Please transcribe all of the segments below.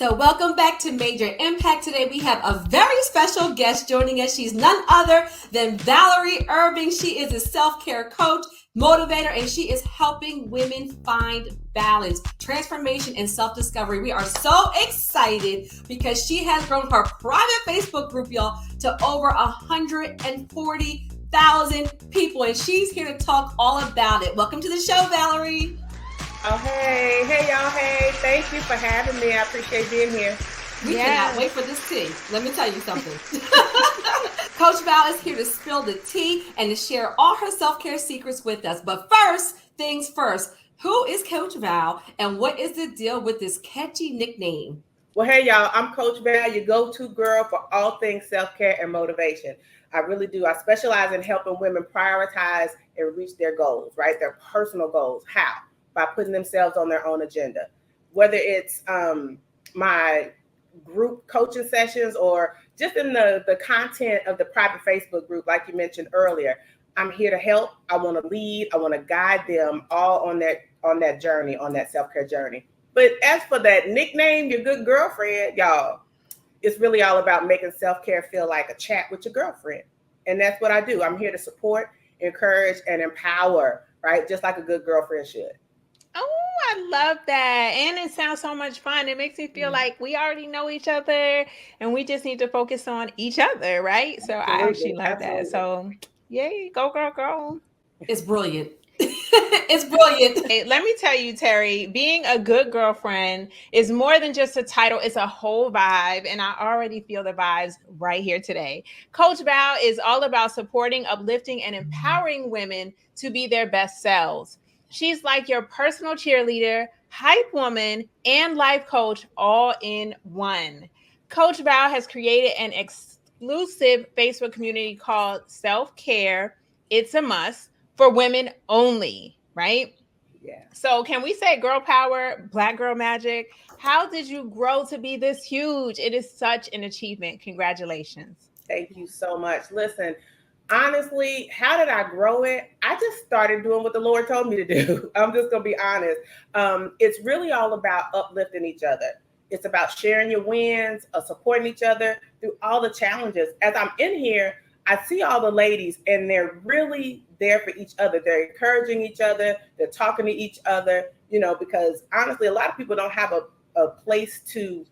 So welcome back to Major Impact. Today we have a very special guest joining us. She's none other than Valerie Irving. She is a self-care coach, motivator, and she is helping women find balance, transformation, and self-discovery. We are so excited because she has grown her private Facebook group, y'all, to over 140,000 people, and she's here to talk all about it. Welcome to the show, Valerie. Oh, hey, y'all, hey, thank you for having me. I appreciate being here. We cannot wait for this tea. Let me tell you something. Coach Val is here to spill the tea and to share all her self-care secrets with us. But first things first, who is Coach Val and what is the deal with this catchy nickname? Well, hey, y'all, I'm Coach Val, your go-to girl for all things self-care and motivation. I really do. I specialize in helping women prioritize and reach their goals, right? Their personal goals. How? By putting themselves on their own agenda. Whether it's my group coaching sessions or just in the content of the private Facebook group, like you mentioned earlier, I'm here to help. I want to lead. I want to guide them all on that journey, on that self-care journey. But as for that nickname, your good girlfriend, y'all, it's really all about making self-care feel like a chat with your girlfriend. And that's what I do. I'm here to support, encourage, and empower, right? Just like a good girlfriend should. Oh, I love that. And it sounds so much fun. It makes me feel like we already know each other and we just need to focus on each other, right? So I actually love that. So yay, go, girl, go. It's brilliant. It's brilliant. Hey, let me tell you, Terry, being a good girlfriend is more than just a title. It's a whole vibe. And I already feel the vibes right here today. Coach Val is all about supporting, uplifting, and empowering women to be their best selves. She's like your personal cheerleader, hype woman, and life coach all in one. Coach Val has created an exclusive Facebook community called Self-Care It's a Must for women only, right? Yeah. So can we say girl power, black girl magic? How did you grow to be this huge? It is such an achievement. Congratulations. Thank you so much. Listen, honestly, how did I grow it? I just started doing what the Lord told me to do. I'm just going to be honest. It's really all about uplifting each other. It's about sharing your wins, supporting each other through all the challenges. As I'm in here, I see all the ladies and they're really there for each other. They're encouraging each other. They're talking to each other, because honestly, a lot of people don't have a place to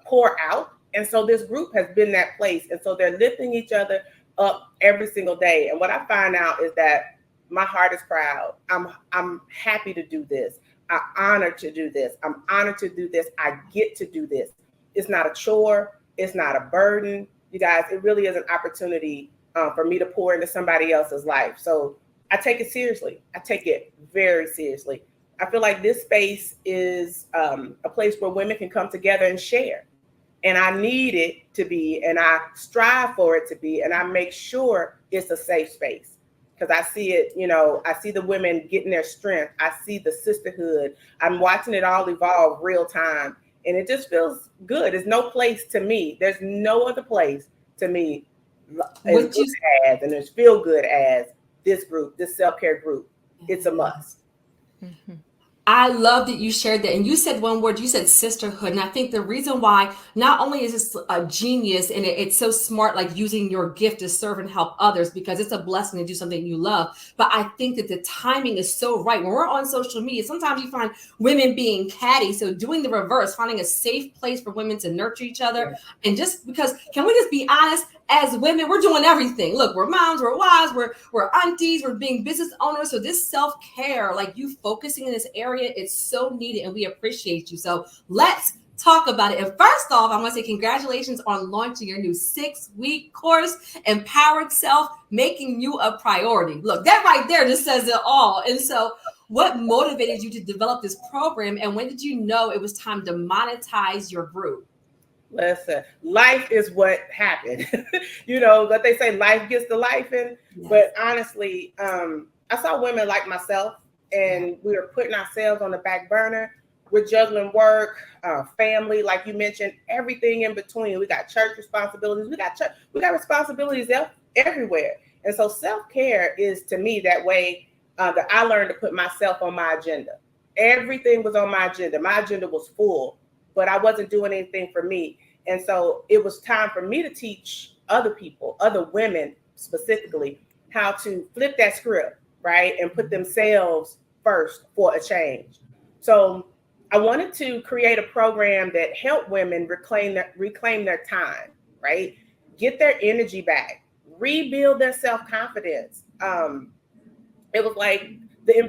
pour out. And so this group has been that place. And so they're lifting each other up every single day. And what I find out is that my heart is proud. I'm happy to do this. I'm honored to do this. I'm honored to do this. I get to do this. It's not a chore. It's not a burden. You guys, it really is an opportunity for me to pour into somebody else's life. So I take it seriously. I take it very seriously. I feel like this space is a place where women can come together and share. And I need it to be, and I strive for it to be, and I make sure it's a safe space. Because I see it, I see the women getting their strength. I see the sisterhood. I'm watching it all evolve real time. And it just feels good. There's no place to me. There's no other place to me as good as, and as feel good as this group, this self-care group. It's a must. Mm-hmm. I love that you shared that. And you said one word, you said sisterhood. And I think the reason why not only is this a genius and it's so smart, like using your gift to serve and help others, because it's a blessing to do something you love. But I think that the timing is so right. When we're on social media, sometimes you find women being catty. So doing the reverse, finding a safe place for women to nurture each other. Yeah. And just because, can we just be honest? As women, we're doing everything. Look, we're moms, we're wives, we're aunties, we're being business owners. So this self-care, like you focusing in this area, it's so needed and we appreciate you. So let's talk about it. And first off, I want to say congratulations on launching your new 6-week course, Empowered Self, Making You a Priority. Look, that right there just says it all. And so what motivated you to develop this program? And when did you know it was time to monetize your group? Listen, life is what happened. What they say, life gets to life in. Yes. But honestly, I saw women like myself, and we were putting ourselves on the back burner. We're juggling work, family, like you mentioned, everything in between. We got church responsibilities. We got responsibilities everywhere. And so self-care is, to me, that way that I learned to put myself on my agenda. Everything was on my agenda. My agenda was full. but I wasn't doing anything for me. And so it was time for me to teach other people, other women specifically, how to flip that script, right? And put themselves first for a change. So I wanted to create a program that helped women reclaim their time, right? Get their energy back, rebuild their self-confidence. It was like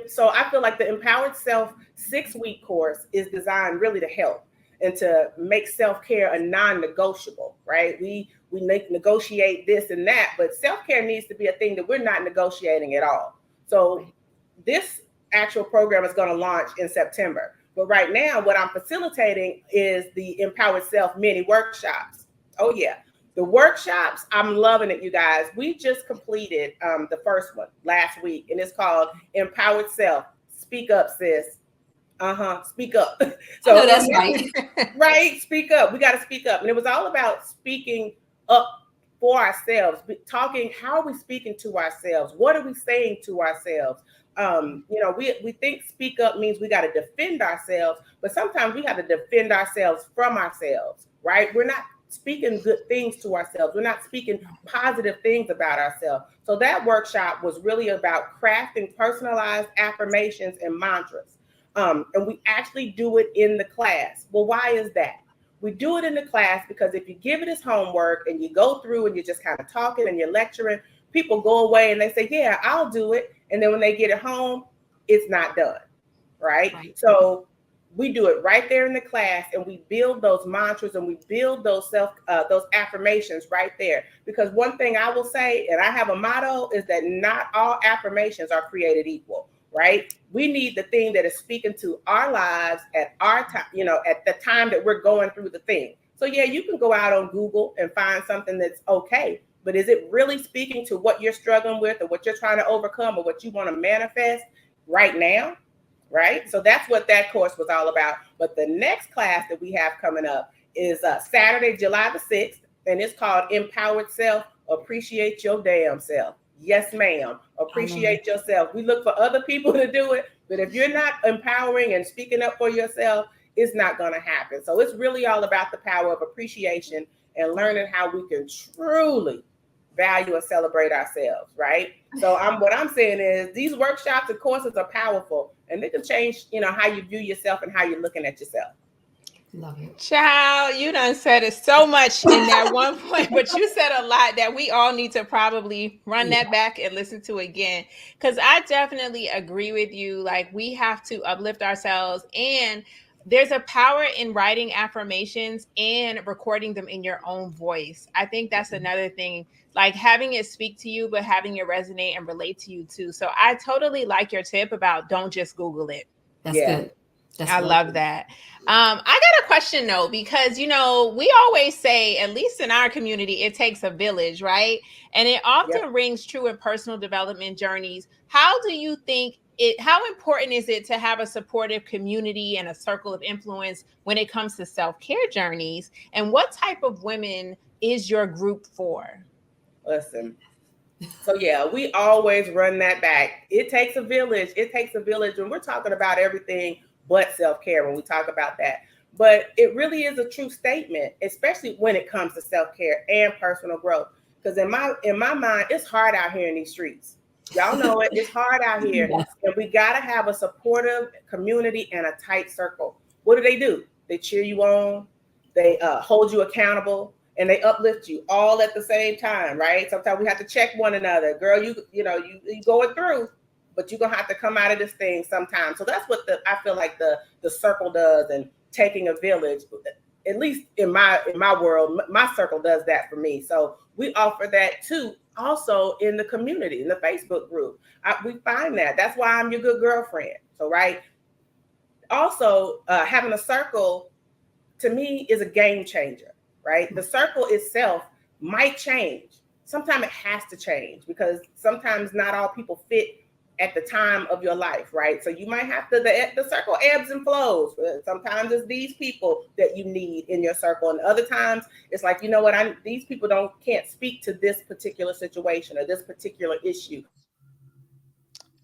so I feel like the Empowered Self 6-week course is designed really to help and to make self-care a non-negotiable, right? We negotiate this and that, but self-care needs to be a thing that we're not negotiating at all. So this actual program is going to launch in September. But right now, what I'm facilitating is the Empowered Self mini workshops. Oh, yeah. The workshops, I'm loving it, you guys. We just completed the first one last week, and it's called Empowered Self. Speak up, sis. Speak up. So I know that's right. Right? Speak up. We got to speak up. And it was all about speaking up for ourselves, talking, how are we speaking to ourselves? What are we saying to ourselves? We think speak up means we got to defend ourselves, but sometimes we got to defend ourselves from ourselves, right? We're not speaking good things to ourselves. We're not speaking positive things about ourselves. So that workshop was really about crafting personalized affirmations and mantras. And we actually do it in the class. Well, why is that? We do it in the class because if you give it as homework and you go through and you're just kind of talking and you're lecturing, people go away and they say, yeah, I'll do it. And then when they get it home, it's not done, right? So we do it right there in the class, and we build those mantras and we build those affirmations right there. Because one thing I will say, and I have a motto, is that not all affirmations are created equal, right? We need the thing that is speaking to our lives at our time, at the time that we're going through the thing. So yeah, you can go out on Google and find something that's okay, but is it really speaking to what you're struggling with or what you're trying to overcome or what you want to manifest right now? Right? So that's what that course was all about. But the next class that we have coming up is Saturday, July the 6th, and it's called Empowered Self, Appreciate Your Damn Self. Yes, ma'am. Appreciate yourself. We look for other people to do it, but if you're not empowering and speaking up for yourself, it's not going to happen. So it's really all about the power of appreciation and learning how we can truly value and celebrate ourselves, right? So what I'm saying is these workshops and courses are powerful, and they can change, how you view yourself and how you're looking at yourself. Love it. Child, you done said it so much in that one point, but you said a lot that we all need to probably run that back and listen to again. Because I definitely agree with you. Like, we have to uplift ourselves, and there's a power in writing affirmations and recording them in your own voice. I think that's another thing, like having it speak to you, but having it resonate and relate to you too. So I totally like your tip about don't just Google it. That's good. I love that. I got a question though, because, we always say, at least in our community, it takes a village, right? And it often rings true in personal development journeys. How do you think how important is it to have a supportive community and a circle of influence when it comes to self-care journeys? And what type of women is your group for? Listen. So yeah, we always run that back. It takes a village. It takes a village. And we're talking about everything but self-care when we talk about that. But it really is a true statement, especially when it comes to self-care and personal growth. Because in my mind, it's hard out here in these streets. Y'all know it. It's hard out here. And we got to have a supportive community and a tight circle. What do? They cheer you on. They hold you accountable. And they uplift you all at the same time, right? Sometimes we have to check one another. Girl, you going through, but you're gonna have to come out of this thing sometime. So that's what I feel like the circle does, and taking a village, at least in my world, my circle does that for me. So we offer that too, also in the community, in the Facebook group. We find that. That's why I'm your good girlfriend. So right. Also, having a circle to me is a game changer. Right? The circle itself might change. Sometimes it has to change because sometimes not all people fit at the time of your life, right? So you might have to, the circle ebbs and flows. Sometimes it's these people that you need in your circle. And other times it's like, you know what, these people can't speak to this particular situation or this particular issue.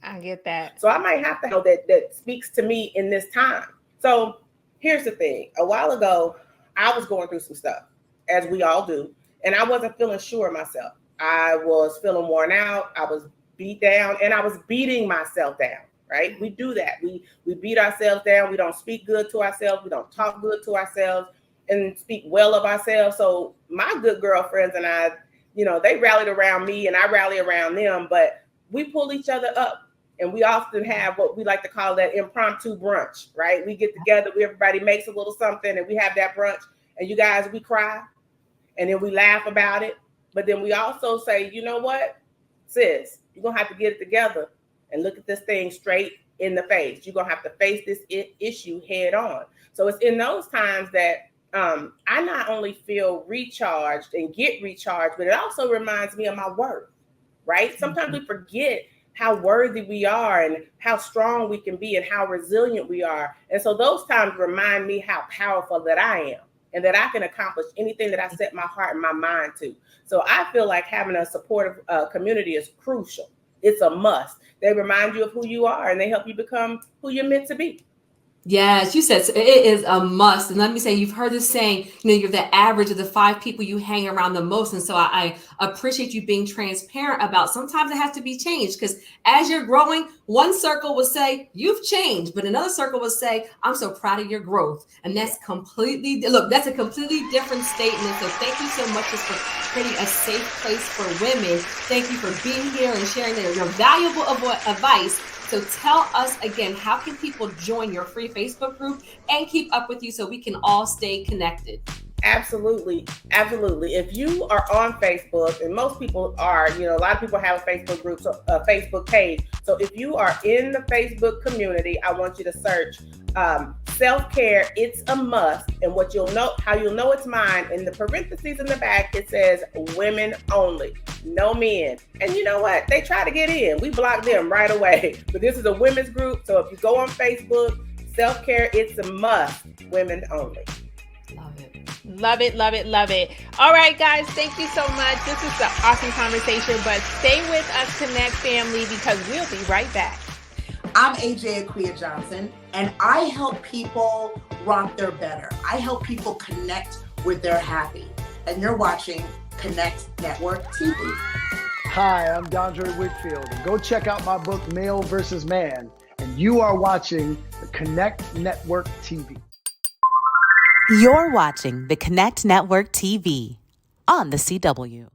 I get that. So I might have to know that speaks to me in this time. So here's the thing. A while ago, I was going through some stuff, as we all do, and I wasn't feeling sure of myself. I was feeling worn out. I was beat down, and I was beating myself down, right? We do that. We beat ourselves down. We don't speak good to ourselves. We don't talk good to ourselves and speak well of ourselves. So my good girlfriends and I, they rallied around me and I rally around them, but we pull each other up. And we often have what we like to call that impromptu brunch, right? We get together, everybody makes a little something, and we have that brunch. And you guys, we cry, and then we laugh about it. But then we also say, you know what, sis, you're going to have to get it together and look at this thing straight in the face. You're going to have to face this issue head on. So it's in those times that I not only feel recharged and get recharged, but it also reminds me of my worth, right? Sometimes we forget how worthy we are and how strong we can be and how resilient we are. And so those times remind me how powerful that I am and that I can accomplish anything that I set my heart and my mind to. So I feel like having a supportive community is crucial. It's a must. They remind you of who you are and they help you become who you're meant to be. Yes, you said so. It is a must. And let me say, you've heard this saying, you're the average of the 5 people you hang around the most. And so I appreciate you being transparent about sometimes it has to be changed, because as you're growing, one circle will say you've changed, but another circle will say, I'm so proud of your growth. And that's that's a completely different statement. So thank you so much just for creating a safe place for women. Thank you for being here and sharing your valuable advice. So tell us again, how can people join your free Facebook group and keep up with you so we can all stay connected? Absolutely. Absolutely. If you are on Facebook, and most people are, a lot of people have a Facebook group, so a Facebook page. So if you are in the Facebook community, I want you to search self-care, it's a must. And how you'll know it's mine, in the parentheses in the back, it says women only, no men. And you know what? They try to get in. We block them right away. But this is a women's group. So if you go on Facebook, self-care, it's a must, women only. Love it. Love it, love it, love it. All right, guys, thank you so much. This is an awesome conversation, but stay with us, Connect family, because we'll be right back. I'm AJ Aquia Johnson, and I help people rock their better. I help people connect with their happy. And you're watching Connect Network TV. Hi, I'm Dondre Whitfield, and go check out my book, Male vs. Man. And you are watching the Connect Network TV. You're watching the Connect Network TV on the CW.